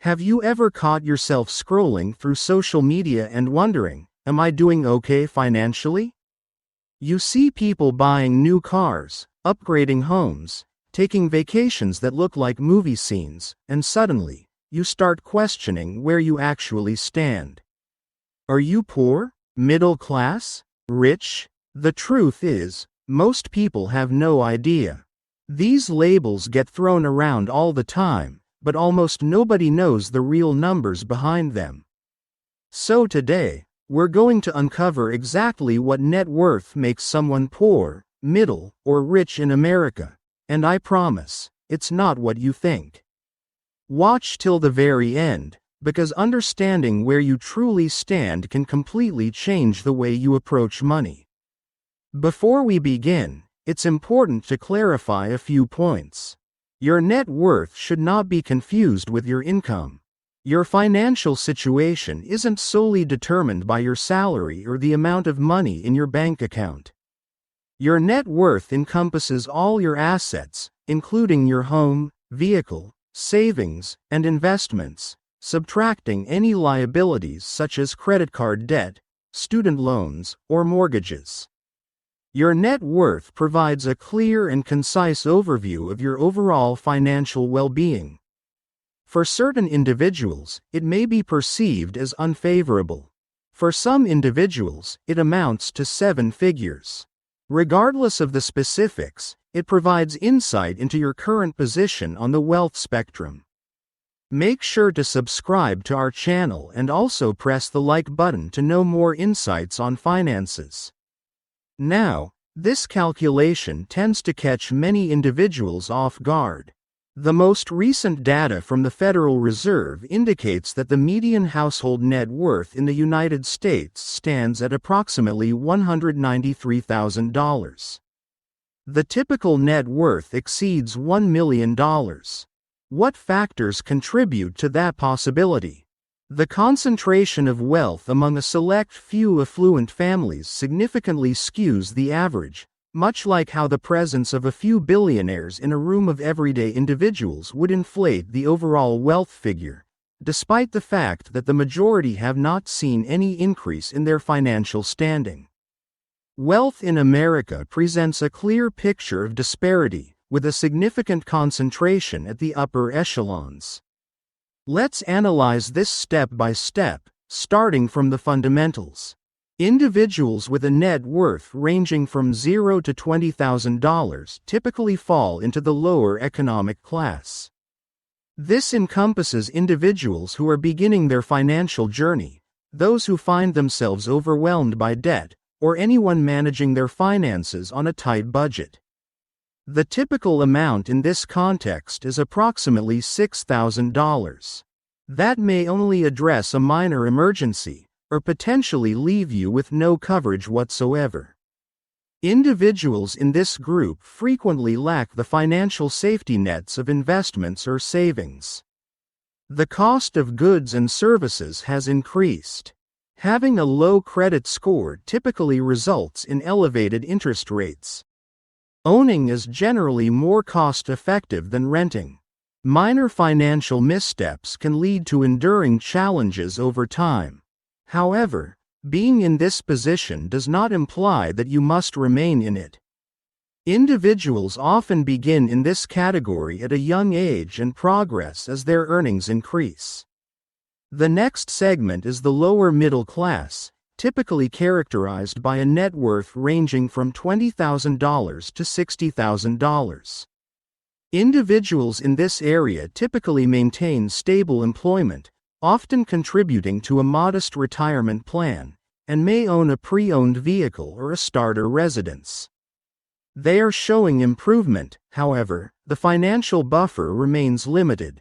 Have you ever caught yourself scrolling through social media and wondering, am I doing okay financially? You see people buying new cars, upgrading homes, taking vacations that look like movie scenes, and suddenly, you start questioning where you actually stand. Are you poor, middle class, rich? The truth is, most people have no idea. These labels get thrown around all the time, but almost nobody knows the real numbers behind them. So today, we're going to uncover exactly what net worth makes someone poor, middle, or rich in America, and I promise, it's not what you think. Watch till the very end, because understanding where you truly stand can completely change the way you approach money. Before we begin, it's important to clarify a few points. Your net worth should not be confused with your income. Your financial situation isn't solely determined by your salary or the amount of money in your bank account. Your net worth encompasses all your assets, including your home, vehicle, savings, and investments, subtracting any liabilities such as credit card debt, student loans, or mortgages. Your net worth provides a clear and concise overview of your overall financial well-being. For certain individuals, it may be perceived as unfavorable. For some individuals, it amounts to 7 figures. Regardless of the specifics, it provides insight into your current position on the wealth spectrum. Make sure to subscribe to our channel and also press the like button to know more insights on finances. Now, this calculation tends to catch many individuals off guard. The most recent data from the Federal Reserve indicates that the median household net worth in the United States stands at approximately $193,000. The typical net worth exceeds $1 million. What factors contribute to that possibility? The concentration of wealth among a select few affluent families significantly skews the average, much like how the presence of a few billionaires in a room of everyday individuals would inflate the overall wealth figure, despite the fact that the majority have not seen any increase in their financial standing. Wealth in America presents a clear picture of disparity, with a significant concentration at the upper echelons. Let's analyze this step by step, starting from the fundamentals. Individuals with a net worth ranging from $0 to $20,000 typically fall into the lower economic class. This encompasses individuals who are beginning their financial journey, those who find themselves overwhelmed by debt, or anyone managing their finances on a tight budget. The typical amount in this context is approximately $6,000. That may only address a minor emergency, or potentially leave you with no coverage whatsoever. Individuals in this group frequently lack the financial safety nets of investments or savings. The cost of goods and services has increased. Having a low credit score typically results in elevated interest rates. Owning is generally more cost-effective than renting. Minor financial missteps can lead to enduring challenges over time. However, being in this position does not imply that you must remain in it. Individuals often begin in this category at a young age and progress as their earnings increase. The next segment is the lower middle class, typically characterized by a net worth ranging from $20,000 to $60,000. Individuals in this area typically maintain stable employment, often contributing to a modest retirement plan, and may own a pre-owned vehicle or a starter residence. They are showing improvement, however, the financial buffer remains limited.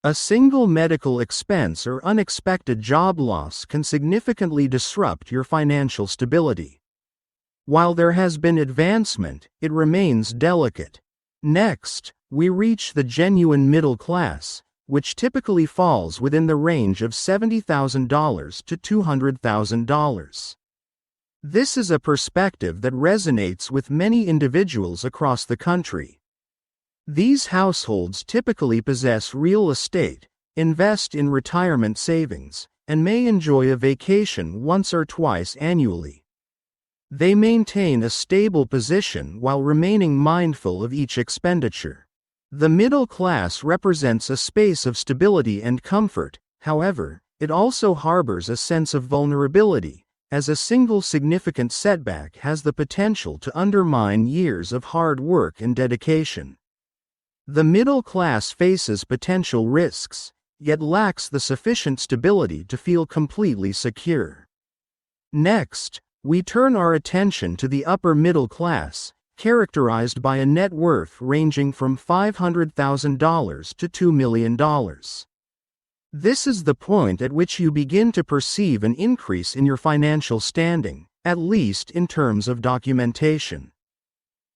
A single medical expense or unexpected job loss can significantly disrupt your financial stability. While there has been advancement, it remains delicate. Next, we reach the genuine middle class, which typically falls within the range of $70,000 to $200,000. This is a perspective that resonates with many individuals across the country. These households typically possess real estate, invest in retirement savings, and may enjoy a vacation once or twice annually. They maintain a stable position while remaining mindful of each expenditure. The middle class represents a space of stability and comfort. However, it also harbors a sense of vulnerability, as a single significant setback has the potential to undermine years of hard work and dedication. The middle class faces potential risks, yet lacks the sufficient stability to feel completely secure. Next, we turn our attention to the upper middle class, characterized by a net worth ranging from $500,000 to $2 million. This is the point at which you begin to perceive an increase in your financial standing, at least in terms of documentation.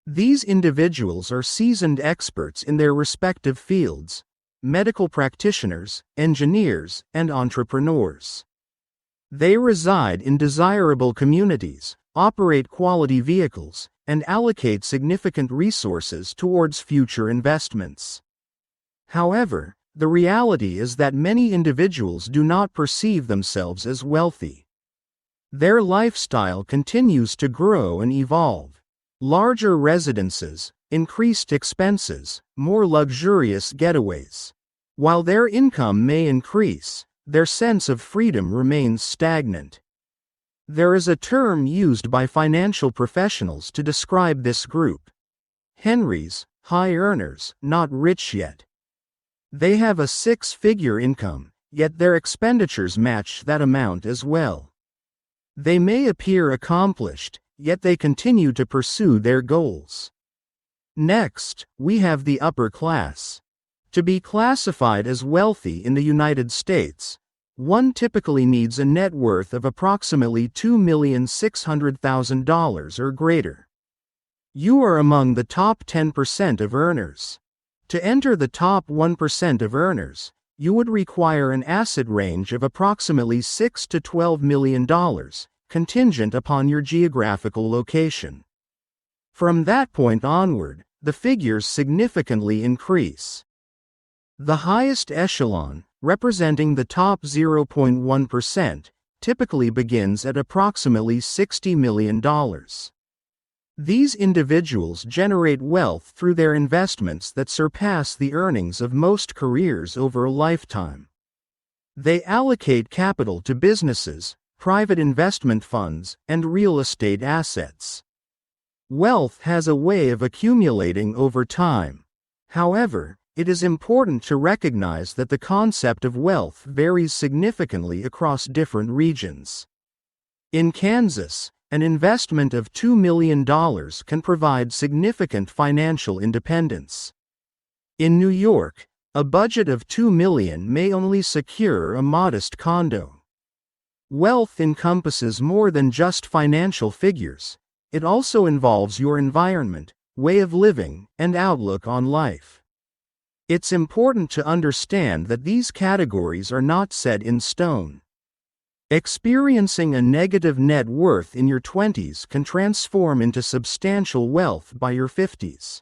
These individuals are seasoned experts in their respective fields: medical practitioners, engineers, and entrepreneurs. They reside in desirable communities, operate quality vehicles, and allocate significant resources towards future investments. However, the reality is that many individuals do not perceive themselves as wealthy. Their lifestyle continues to grow and evolve. Larger residences, increased expenses, more luxurious getaways. While their income may increase, their sense of freedom remains stagnant. There is a term used by financial professionals to describe this group: Henrys, high earners, not rich yet. They have a six-figure income, yet their expenditures match that amount as well. They may appear accomplished, yet they continue to pursue their goals. Next, we have the upper class. To be classified as wealthy in the United States, one typically needs a net worth of approximately $2,600,000 or greater. You are among the top 10% of earners. To enter the top 1% of earners, you would require an asset range of approximately $6 to $12 million, contingent upon your geographical location. From that point onward, the figures significantly increase. The highest echelon, representing the top 0.1%, typically begins at approximately $60 million. These individuals generate wealth through their investments that surpass the earnings of most careers over a lifetime. They allocate capital to businesses, private investment funds, and real estate assets. Wealth has a way of accumulating over time. However, it is important to recognize that the concept of wealth varies significantly across different regions. In Kansas, an investment of $2 million can provide significant financial independence. In New York, a budget of $2 million may only secure a modest condo. Wealth encompasses more than just financial figures. It also involves your environment, way of living, and outlook on life. It's important to understand that these categories are not set in stone. Experiencing a negative net worth in your 20s can transform into substantial wealth by your 50s.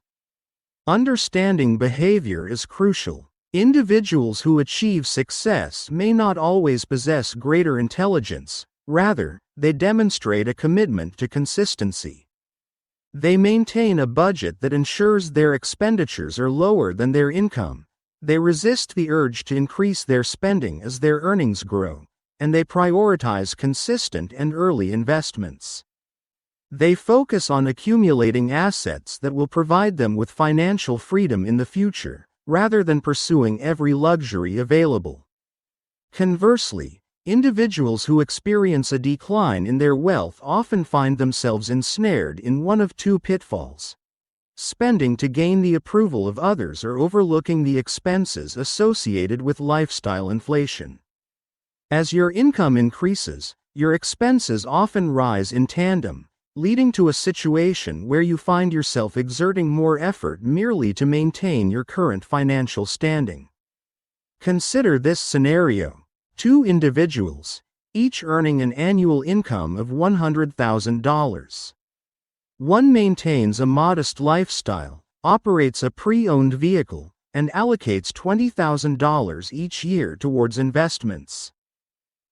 Understanding behavior is crucial. Individuals who achieve success may not always possess greater intelligence, rather, they demonstrate a commitment to consistency. They maintain a budget that ensures their expenditures are lower than their income. They resist the urge to increase their spending as their earnings grow, and they prioritize consistent and early investments. They focus on accumulating assets that will provide them with financial freedom in the future, rather than pursuing every luxury available. Conversely, individuals who experience a decline in their wealth often find themselves ensnared in one of two pitfalls: spending to gain the approval of others or overlooking the expenses associated with lifestyle inflation. As your income increases, your expenses often rise in tandem, leading to a situation where you find yourself exerting more effort merely to maintain your current financial standing. Consider this scenario. Two individuals, each earning an annual income of $100,000. One maintains a modest lifestyle, operates a pre-owned vehicle, and allocates $20,000 each year towards investments.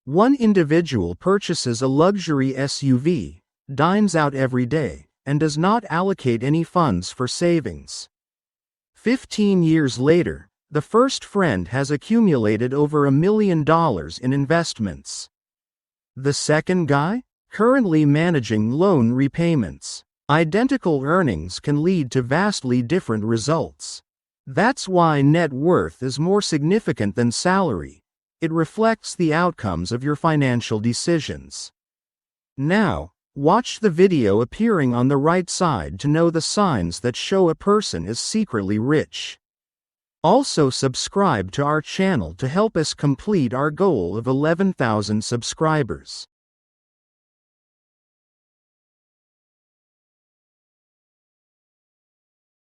One individual purchases a luxury SUV, dines out every day, and does not allocate any funds for savings. 15 years later, the first friend has accumulated over $1 million in investments. The second guy? Currently managing loan repayments. Identical earnings can lead to vastly different results. That's why net worth is more significant than salary. It reflects the outcomes of your financial decisions. Now, watch the video appearing on the right side to know the signs that show a person is secretly rich. Also subscribe to our channel to help us complete our goal of 11,000 subscribers.